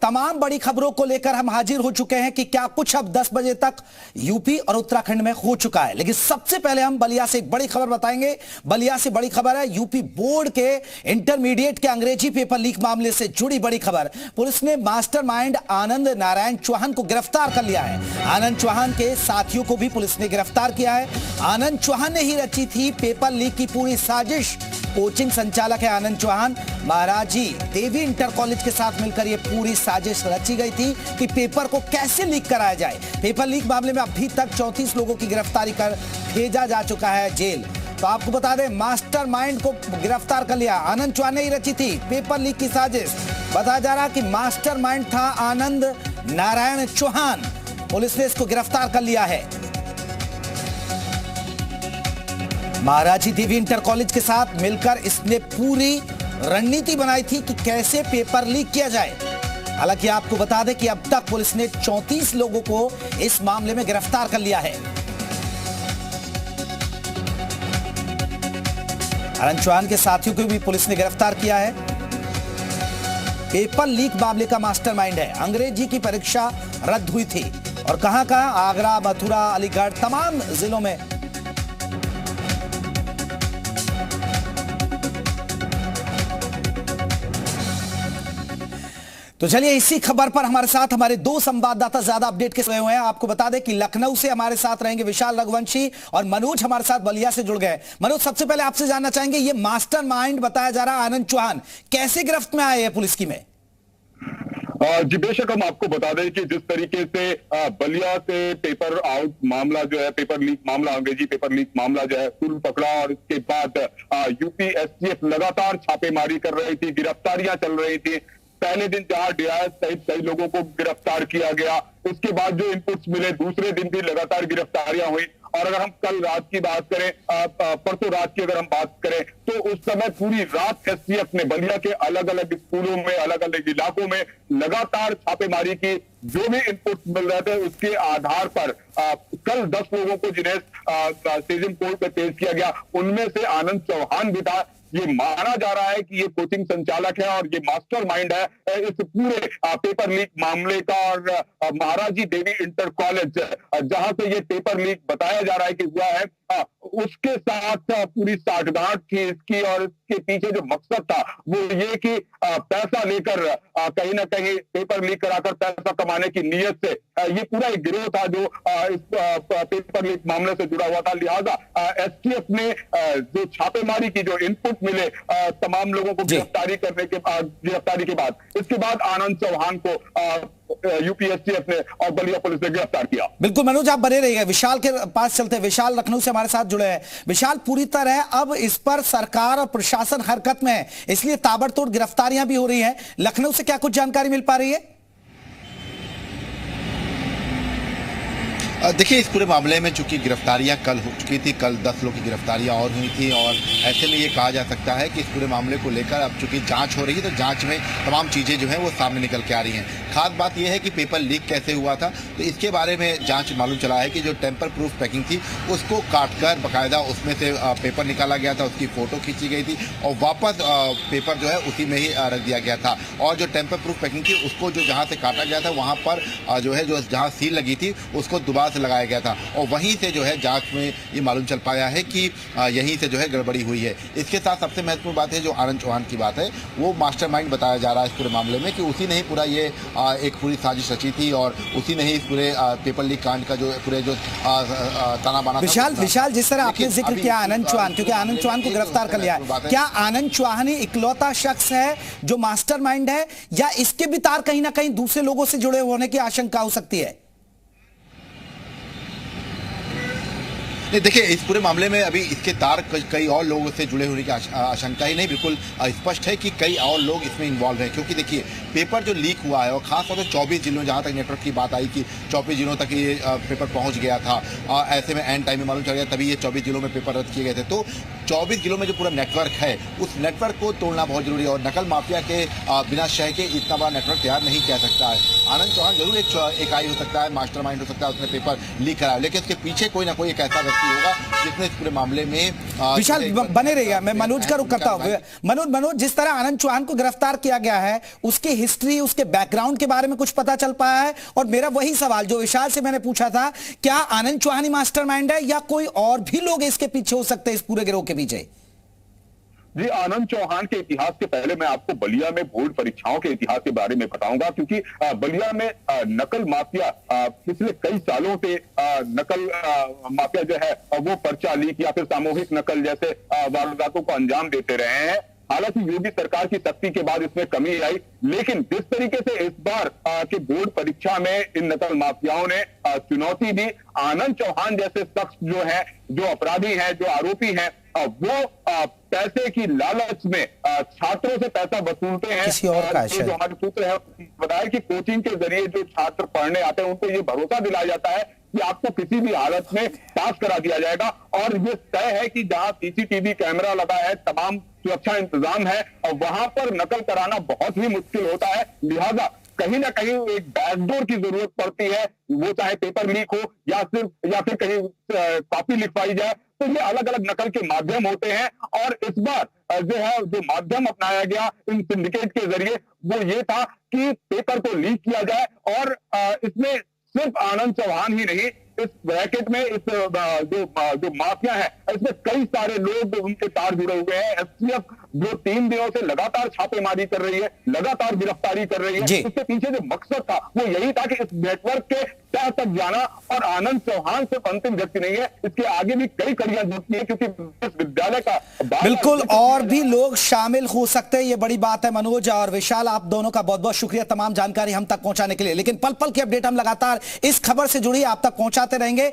तमाम बड़ी खबरों को लेकर हम हाजिर हो चुके हैं कि क्या कुछ अब 10 बजे तक यूपी और उत्तराखंड में हो चुका है। लेकिन सबसे पहले हम बलिया से एक बड़ी खबर बताएंगे। बलिया से बड़ी खबर है, यूपी बोर्ड के इंटरमीडिएट के अंग्रेजी पेपर लीक मामले से जुड़ी बड़ी खबर। पुलिस ने मास्टरमाइंड आनंद नारायण चौहान को गिरफ्तार कर लिया है। आनंद चौहान के साथियों को भी पुलिस ने गिरफ्तार किया है। आनंद चौहान ने ही रची थी पेपर लीक की पूरी साजिश। कोचिंग संचालक है आनंद चौहान। महाराजी देवी इंटर कॉलेज के साथ मिलकर यह पूरी साजिश रची गई थी कि पेपर को कैसे लीक कराया जाए। पेपर लीक मामले में अभी तक 34 लोगों की गिरफ्तारी कर भेजा जा चुका है जेल। तो आपको बता दें, मास्टरमाइंड को गिरफ्तार कर लिया। आनंद चौहान ने ही रची थी पेपर लीक की साजिश। बताया जा रहा कि मास्टरमाइंड था आनंद नारायण चौहान। पुलिस ने इसको गिरफ्तार कर लिया है। महाराजी देवी इंटर कॉलेज के साथ मिलकर इसने पूरी रणनीति बनाई थी कि कैसे पेपर लीक किया जाए। हालांकि आपको बता दें कि अब तक पुलिस ने 34 लोगों को इस मामले में गिरफ्तार कर लिया है। आनंद चौहान के साथियों को भी पुलिस ने गिरफ्तार किया है। पेपर लीक मामले का मास्टरमाइंड है। अंग्रेजी की परीक्षा रद्द हुई थी और कहां-कहां, आगरा, मथुरा, अलीगढ़, तमाम जिलों में। तो चलिए, इसी खबर पर हमारे साथ हमारे दो संवाददाता ज्यादा अपडेट के हुए हैं। आपको बता दें कि लखनऊ से हमारे साथ रहेंगे विशाल रघुवंशी और मनोज हमारे साथ बलिया से जुड़ गए। मनोज, सबसे पहले आपसे जानना चाहेंगे, ये मास्टरमाइंड बताया जा रहा है आनंद चौहान, कैसे गिरफ्त में आए हैं पुलिस की में? जी बेशक, हम आपको बता दें कि जिस तरीके से बलिया से पेपर आउट मामला जो है, पेपर लीक मामला, अंग्रेजी पेपर लीक मामला जो है सुर पकड़ा और इसके बाद यूपी एसटीएफ लगातार छापेमारी कर रही थी, गिरफ्तारियां चल रही थी। पहले दिन जहां डीआईएस सहित कई लोगों को गिरफ्तार किया गया, उसके बाद जो इनपुट्स मिले, दूसरे दिन भी लगातार गिरफ्तारियां हुई। और अगर हम कल रात की बात करें, परसों रात की अगर हम बात करें, तो उस समय पूरी रात एसटीएफ ने बलिया के अलग अलग स्कूलों में, अलग अलग इलाकों में लगातार छापेमारी की। जो भी इनपुट्स मिल रहे थे उसके आधार पर कल 10 लोगों को जिन्हें सेशन कोर्ट में पेश किया गया, उनमें से आनंद चौहान भी था। ये माना जा रहा है कि ये कोचिंग संचालक है और ये मास्टरमाइंड है इस पूरे पेपर लीक मामले का। और महाराजी देवी इंटर कॉलेज जहां से ये पेपर लीक बताया जा रहा है कि हुआ है, उसके साथ पूरी साठगांठ थी इसकी। और इसके पीछे जो मकसद था वो ये कि पैसा लेकर कहीं ना कहीं पेपर लीक कराकर पैसा कमाने की नीयत से ये पूरा एक गिरोह था जो इस पेपर लीक मामले से जुड़ा हुआ था। लिहाजा एसटीएफ ने जो छापेमारी की, जो इनपुट मिले तमाम लोगों को गिरफ्तारी के बाद, इसके बाद आनंद चौहान को यूपी एसटीएफ ने और बलिया पुलिस ने गिरफ्तार किया। बिल्कुल मनोज, आप बने रहिएगा। विशाल के पास चलते हैं। विशाल लखनऊ से हमारे साथ जुड़े हैं। विशाल, पूरी तरह अब इस पर सरकार और प्रशासन हरकत में है, इसलिए ताबड़तोड़ गिरफ्तारियां भी हो रही हैं। लखनऊ से क्या कुछ जानकारी मिल पा रही है? देखिए, इस पूरे मामले में चूंकि गिरफ्तारियां कल हो चुकी थी, कल 10 लोगों की गिरफ्तारियां और हुई थी। और ऐसे में ये कहा जा सकता है कि इस पूरे मामले को लेकर अब चूंकि जांच हो रही है, तो जांच में तमाम चीज़ें जो हैं वो सामने निकल के आ रही हैं। खास बात यह है कि पेपर लीक कैसे हुआ था, तो इसके बारे में जांच मालूम चला है कि जो टेम्पर प्रूफ पैकिंग थी उसको काटकर बाकायदा उसमें से पेपर निकाला गया था, उसकी फ़ोटो खींची गई थी और वापस पेपर जो है उसी में ही रख दिया गया था। और जो टेम्पर प्रूफ पैकिंग थी उसको जो जहाँ से काटा गया था वहाँ पर जो है, जो जहाँ सील लगी थी उसको दोबारा से लगाया गया था। और वहीं से जो है जांच में ये मालूम चल पाया है कि यहीं से जो है गड़बड़ी हुई है। इसके साथ सबसे महत्वपूर्ण बात है, जो आनंद चौहान की बात है, वो मास्टरमाइंड बताया जा रहा है इस पूरे मामले में, कि उसी ने ही पूरा ये एक पूरी साजिश रची थी और उसी ने ही इस पूरे पेपर लीक कांड का जो पूरे जो ताना बाना। विशाल, जिस तरह आपने जिक्र किया आनंद चौहान, क्योंकि आनंद चौहान को गिरफ्तार कर लिया है, क्या आनंद चौहान ही इकलौता शख्स है जो मास्टरमाइंड है, या इसके भी तार कहीं ना कहीं दूसरे लोगों से जुड़े होने की आशंका हो सकती है? नहीं, देखिए, इस पूरे मामले में अभी इसके तार कई और लोगों से जुड़े होने की आशंका ही नहीं, बिल्कुल स्पष्ट है कि कई और लोग इसमें इन्वॉल्व हैं। क्योंकि देखिए, पेपर जो लीक हुआ है और खासतौर से 24 जिलों, जहां तक नेटवर्क की बात आई कि 24 जिलों तक ये पेपर पहुंच गया था, ऐसे में एंड टाइम में मालूम चल गया, तभी ये 24 जिलों में पेपर रद्द किए गए थे। तो 24 जिलों में जो पूरा नेटवर्क है उस नेटवर्क को तोड़ना बहुत जरूरी है और नकल माफिया के बिना शय के इतना बड़ा नेटवर्क तैयार नहीं किया सकता है। आनंद चौहान जरूर एक इकाई हो सकता है, मास्टरमाइंड हो सकता है, उसने पेपर लीक कराया, लेकिन इसके पीछे कोई ना कोई एक ऐसा व्यक्ति होगा जिसने इस पूरे मामले में विशाल बने रहिएगा। मैं मनोज का रुख करता हूं। मनोज, जिस तरह आनंद चौहान को गिरफ्तार किया गया है उसकी हिस्ट्री, उसके बैकग्राउंड के बारे में कुछ पता चल पाया है? और मेरा वही सवाल जो विशाल से मैंने पूछा था, क्या आनंद चौहान ही मास्टरमाइंड है या कोई और भी लोग इसके पीछे हो सकते हैं, इस पूरे गिरोह के पीछे? जी, आनंद चौहान के इतिहास से पहले मैं आपको बलिया में बोर्ड परीक्षाओं के इतिहास के बारे में बताऊंगा, क्योंकि बलिया में नकल माफिया पिछले कई सालों से नकल माफिया जो है वो पर्चा लीक या फिर सामूहिक नकल जैसे वारदातों को अंजाम देते रहे हैं। हालांकि योगी सरकार की सख्ती के बाद इसमें कमी आई, लेकिन जिस तरीके से इस बार के बोर्ड परीक्षा में इन नकल माफियाओं ने चुनौती दी, आनंद चौहान जैसे शख्स जो है, जो अपराधी हैं, जो आरोपी हैं, वो पैसे की लालच में छात्रों से पैसा वसूलते हैं। किसी और का जो हमारे सूत्र है बताया कि कोचिंग के जरिए जो छात्र पढ़ने आते हैं उनको ये भरोसा दिलाया जाता है कि आपको किसी भी हालत में पास करा दिया जाएगा, और ये तय है कि जहां सीसीटीवी कैमरा लगा है, तमाम सुरक्षा इंतजाम है, और वहां पर नकल कराना बहुत ही मुश्किल होता है। लिहाजा कहीं ना कहीं एक बैकडोर की जरूरत पड़ती है, वो चाहे पेपर लीक हो या फिर कहीं कॉपी लिखवाई जाए। तो ये अलग अलग नकल के माध्यम होते हैं, और इस बार जो है जो माध्यम अपनाया गया इन सिंडिकेट के जरिए वो ये था कि पेपर को लीक किया जाए, और इसमें सिर्फ आनंद चौहान ही नहीं, इस ब्रैकेट में इस जो माफिया है इसमें कई सारे लोग उनके तार जुड़े हुए हैं। एसटीएफ जो 3 दिनों से लगातार छापेमारी कर रही है, लगातार गिरफ्तारी कर रही है, उसके पीछे जो मकसद था वो यही था कि इस नेटवर्क के तह तक जाना, और आनंद चौहान सिर्फ अंतिम व्यक्ति नहीं है, इसके आगे भी कई कड़ियां जुड़ती है, क्योंकि इस विद्यालय का बिल्कुल और भी लोग शामिल हो सकते हैं, ये बड़ी बात है। मनोज और विशाल, आप दोनों का बहुत बहुत शुक्रिया तमाम जानकारी हम तक पहुंचाने के लिए। लेकिन पल पल की अपडेट हम लगातार इस खबर से जुड़ी आप तक पहुंचाते रहेंगे।